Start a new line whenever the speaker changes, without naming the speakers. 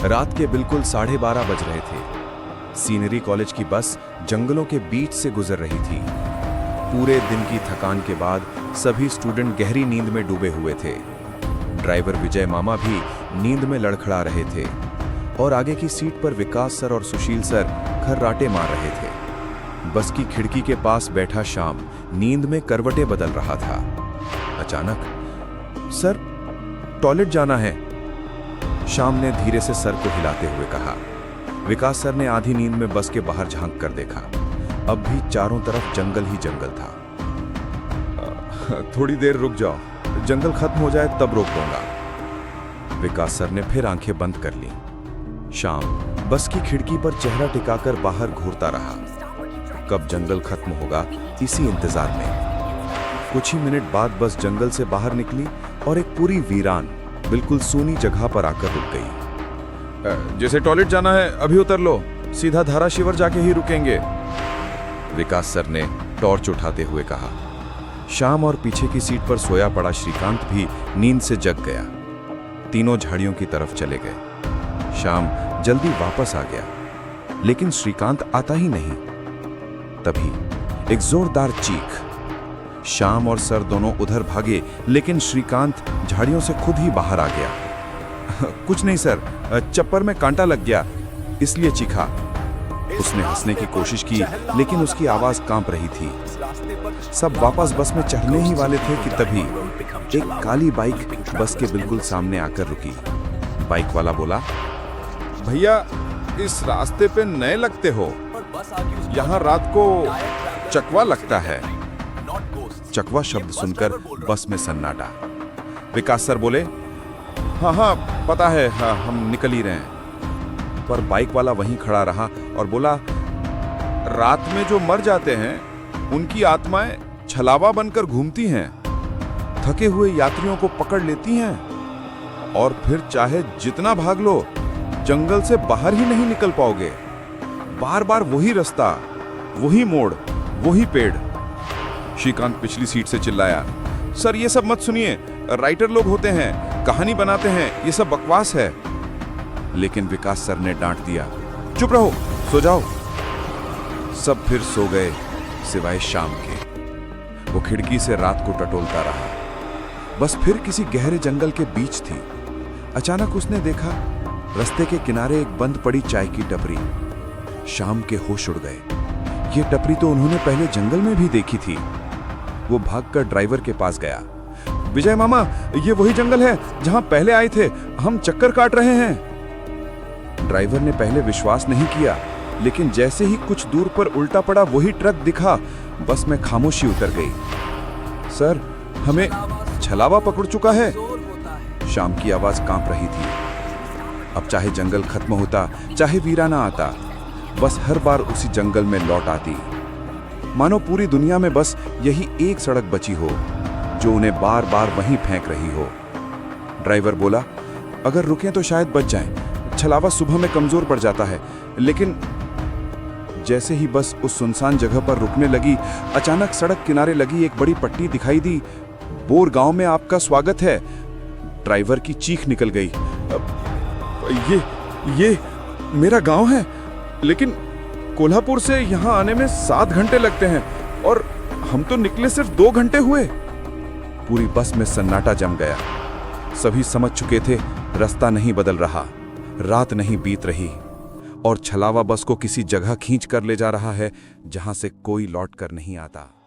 रात के बिल्कुल 12:30 बज रहे थे। सीनरी कॉलेज की बस जंगलों के बीच से गुजर रही थी। पूरे दिन की थकान के बाद सभी स्टूडेंट गहरी नींद में डूबे हुए थे। ड्राइवर विजय मामा भी नींद में लड़खड़ा रहे थे और आगे की सीट पर विकास सर और सुशील सर खर्राटे मार रहे थे। बस की खिड़की के पास बैठा श्याम नींद में करवटें बदल रहा था। अचानक, "सर, टॉयलेट जाना है," श्याम ने धीरे से सर को हिलाते हुए कहा। विकास सर ने आधी नींद में बस के बाहर झांक कर देखा। अब भी चारों तरफ जंगल ही जंगल था। "थोड़ी देर रुक जाओ, जंगल खत्म हो जाए तब रोक दूंगा।" विकास सर ने फिर आंखें बंद कर ली। श्याम बस की खिड़की पर चेहरा टिकाकर बाहर घूरता रहा। कब जंगल खत्म होगा, इसी इंतजार में। कुछ ही मिनट बाद बस जंगल से बाहर निकली और एक पूरी वीरान, बिल्कुल सूनी जगह पर आकर रुक गई। "जैसे टॉयलेट जाना है अभी उतर लो, सीधा धाराशिवर जाके ही रुकेंगे," विकास सर ने टॉर्च उठाते हुए कहा। श्याम और पीछे की सीट पर सोया पड़ा श्रीकांत भी नींद से जग गया। तीनों झाड़ियों की तरफ चले गए। श्याम जल्दी वापस आ गया, लेकिन श्रीकांत आता ही नहीं। तभी एक जोरदार चीख। श्याम और सर दोनों उधर भागे, लेकिन श्रीकांत झाड़ियों से खुद ही बाहर आ गया। "कुछ नहीं सर, चप्पर में कांटा लग गया, इसलिए चीखा।" उसने हंसने की कोशिश की, लेकिन उसकी आवाज कांप रही थी। सब वापस बस में चढ़ने ही वाले थे कि तभी एक काली बाइक बस के बिल्कुल सामने आकर रुकी। बाइक वाला बोला, "भैया, इस रास्ते पे नए लगते हो, यहाँ रात को चकवा लगता है।" चकवा शब्द सुनकर बस में सन्नाटा। विकास सर बोले, "हाँ हाँ पता है, हाँ, हम निकल ही रहे हैं।" पर बाइक वाला वहीं खड़ा रहा और बोला, "रात में जो मर जाते हैं उनकी आत्माएं छलावा बनकर घूमती हैं, थके हुए यात्रियों को पकड़ लेती हैं और फिर चाहे जितना भाग लो, जंगल से बाहर ही नहीं निकल पाओगे। बार बार वही रास्ता, वही मोड़, वही पेड़।" श्रीकांत पिछली सीट से चिल्लाया, "सर, ये सब मत सुनिए, राइटर लोग होते हैं, कहानी बनाते हैं, ये सब बकवास है।" लेकिन विकास सर ने डांट दिया, "चुप रहो, सो जाओ।" सब फिर सो गए, सिवाय शाम के। वो खिड़की से रात को टटोलता रहा। बस फिर किसी गहरे जंगल के बीच थी। अचानक उसने देखा रास्ते के किनारे एक बंद पड़ी चाय की टपरी। शाम के होश उड़ गए। ये टपरी तो उन्होंने पहले जंगल में भी देखी थी। वो भागकर ड्राइवर के पास गया। "विजय मामा, ये वही जंगल है जहां पहले आए थे, हम चक्कर काट रहे हैं।" ड्राइवर ने पहले विश्वास नहीं किया, लेकिन जैसे ही कुछ दूर पर उल्टा पड़ा वही ट्रक दिखा, बस में खामोशी उतर गई। "सर, हमें छलावा पकड़ चुका है," शाम की आवाज कांप रही थी। अब चाहे जंगल खत्म होता, चाहे वीराना आता, बस हर बार उसी जंगल में लौट आती। मानो पूरी दुनिया में बस यही एक सड़क बची हो जो उन्हें बार बार वहीं फेंक रही हो। ड्राइवर बोला, "अगर रुकें तो शायद बच जाएं। छलावा सुबह में कमजोर पड़ जाता है।" लेकिन जैसे ही बस उस सुनसान जगह पर रुकने लगी, अचानक सड़क किनारे लगी एक बड़ी पट्टी दिखाई दी। "बोर गांव में आपका स्वागत है।" ड्राइवर की चीख निकल गई। ये मेरा गांव है, लेकिन कोल्हापुर से यहां आने में 7 घंटे लगते हैं और हम तो निकले सिर्फ 2 घंटे हुए। पूरी बस में सन्नाटा जम गया। सभी समझ चुके थे रास्ता नहीं बदल रहा, रात नहीं बीत रही और छलावा बस को किसी जगह खींच कर ले जा रहा है जहां से कोई लौट कर नहीं आता।